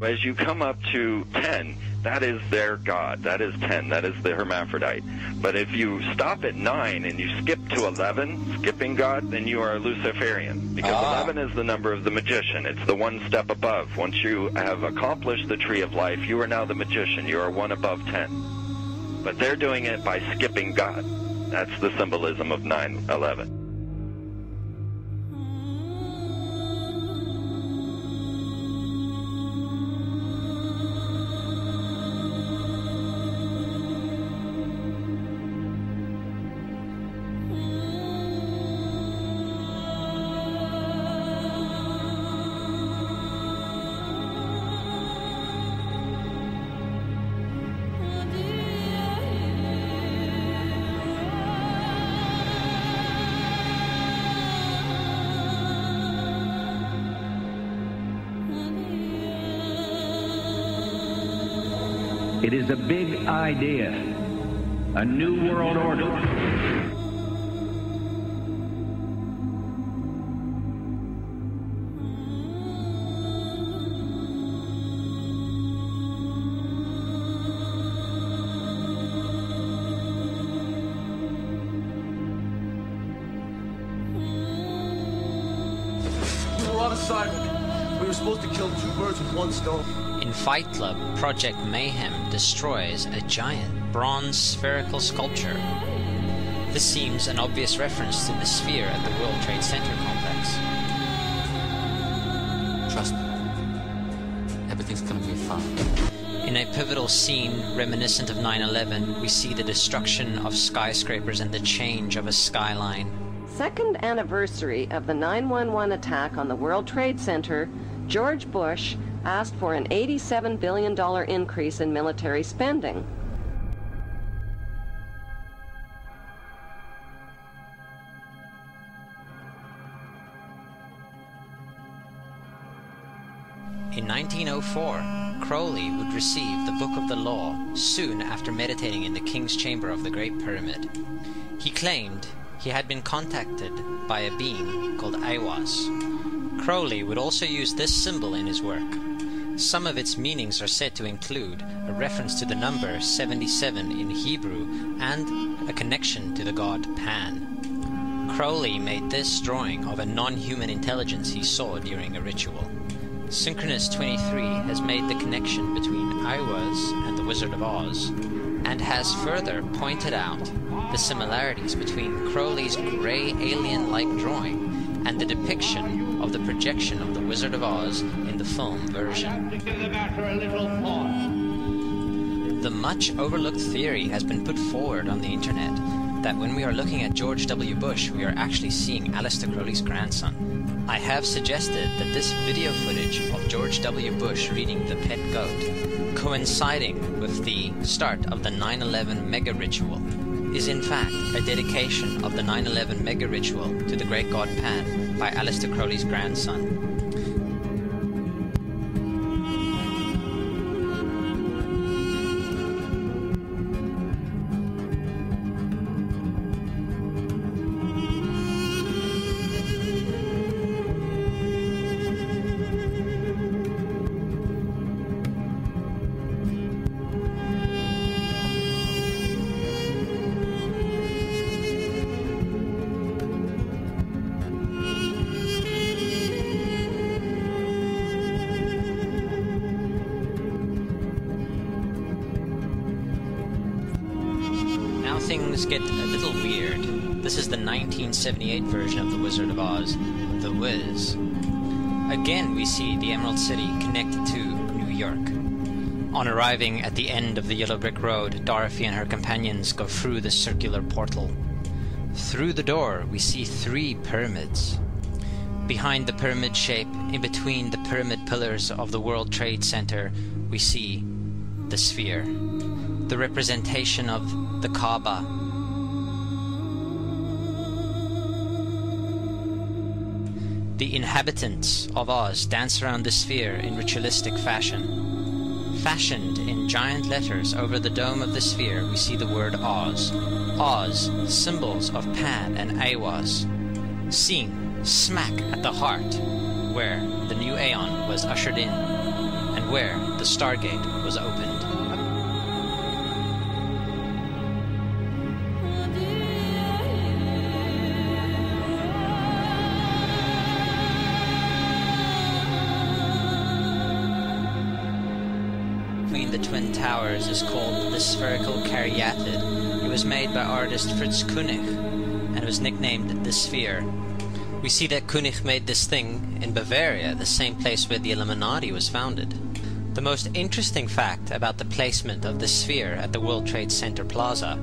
As you come up to 10, that is their God. That is 10. That is the hermaphrodite. But if you stop at 9 and you skip to 11, skipping God, then you are a Luciferian. Because 11 is the number of the magician. It's the one step above. Once you have accomplished the tree of life, you are now the magician. You are one above 10. But they're doing it by skipping God. That's the symbolism of 9/11. It is a big idea, a new world order. We were on assignment. We were supposed to kill 2 birds with 1 stone. In Fight Club, Project Mayhem destroys a giant bronze spherical sculpture. This seems an obvious reference to the sphere at the World Trade Center complex. Trust me, everything's gonna be fine. In a pivotal scene reminiscent of 9/11, we see the destruction of skyscrapers and the change of a skyline. Second anniversary of the 9/11 attack on the World Trade Center, George Bush asked for an $87 billion increase in military spending. In 1904, Crowley would receive the Book of the Law soon after meditating in the King's Chamber of the Great Pyramid. He claimed he had been contacted by a being called Aiwass. Crowley would also use this symbol in his work. Some of its meanings are said to include a reference to the number 77 in Hebrew and a connection to the god Pan. Crowley made this drawing of a non-human intelligence he saw during a ritual. Synchronous 23 has made the connection between Aiwass and the Wizard of Oz, and has further pointed out the similarities between Crowley's grey alien-like drawing and the depiction of the projection of the Wizard of Oz in the film version. The much overlooked theory has been put forward on the internet that when we are looking at George W. Bush, we are actually seeing Aleister Crowley's grandson. I have suggested that this video footage of George W. Bush reading The Pet Goat, coinciding with the start of the 9/11 mega ritual, is in fact a dedication of the 9/11 mega ritual to the great god Pan by Aleister Crowley's grandson. Things get a little weird. This is the 1978 version of The Wizard of Oz, The Wiz. Again we see the Emerald City connected to New York. On arriving at the end of the Yellow Brick Road, Dorothy and her companions go through the circular portal. Through the door we see 3 pyramids. Behind the pyramid shape, in between the pyramid pillars of the World Trade Center, we see the sphere, the representation of the Kaaba. The inhabitants of Oz dance around the sphere in ritualistic fashion. Fashioned in giant letters over the dome of the sphere, we see the word Oz. Oz, symbols of Pan and Aiwass, seen smack at the heart where the new Aeon was ushered in, and where the Stargate was opened. Between the Twin Towers is called the spherical caryatid. It was made by artist Fritz Koenig and was nicknamed the Sphere. We see that Koenig made this thing in Bavaria, the same place where the Illuminati was founded. The most interesting fact about the placement of the Sphere at the World Trade Center Plaza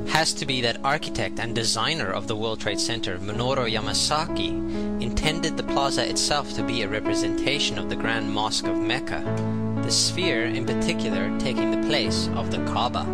has to be that architect and designer of the World Trade Center, Minoru Yamasaki, intended the plaza itself to be a representation of the Grand Mosque of Mecca, the Sphere in particular taking the place of the Kaaba.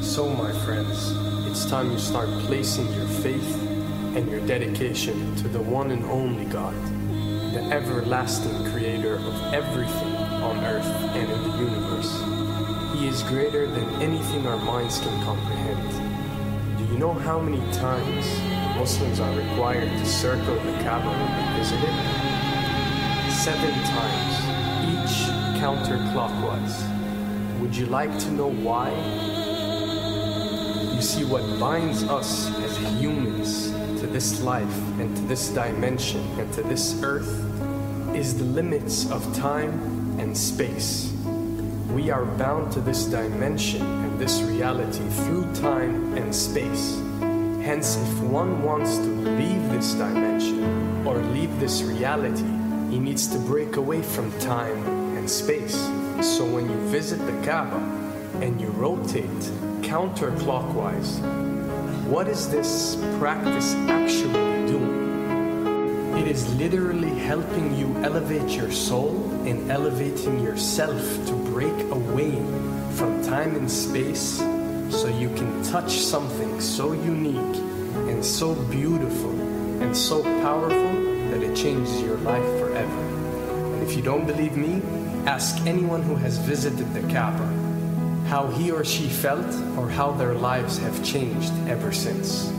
So, my friends, it's time you start placing your faith and your dedication to the one and only God, the everlasting creator of everything on earth and in the universe. He is greater than anything our minds can comprehend. Do you know how many times Muslims are required to circle the Kaaba when they visit it? 7 times, each counterclockwise. Would you like to know why? You see, what binds us as humans to this life and to this dimension and to this earth is the limits of time and space. We are bound to this dimension and this reality through time and space. Hence, if one wants to leave this dimension or leave this reality, he needs to break away from time and space. So when you visit the Kaaba and you rotate counterclockwise, what is this practice actually doing? It is literally helping you elevate your soul and elevating yourself to break away from time and space so you can touch something so unique and so beautiful and so powerful that it changes your life forever. And if you don't believe me, ask anyone who has visited the Kaaba how he or she felt or how their lives have changed ever since.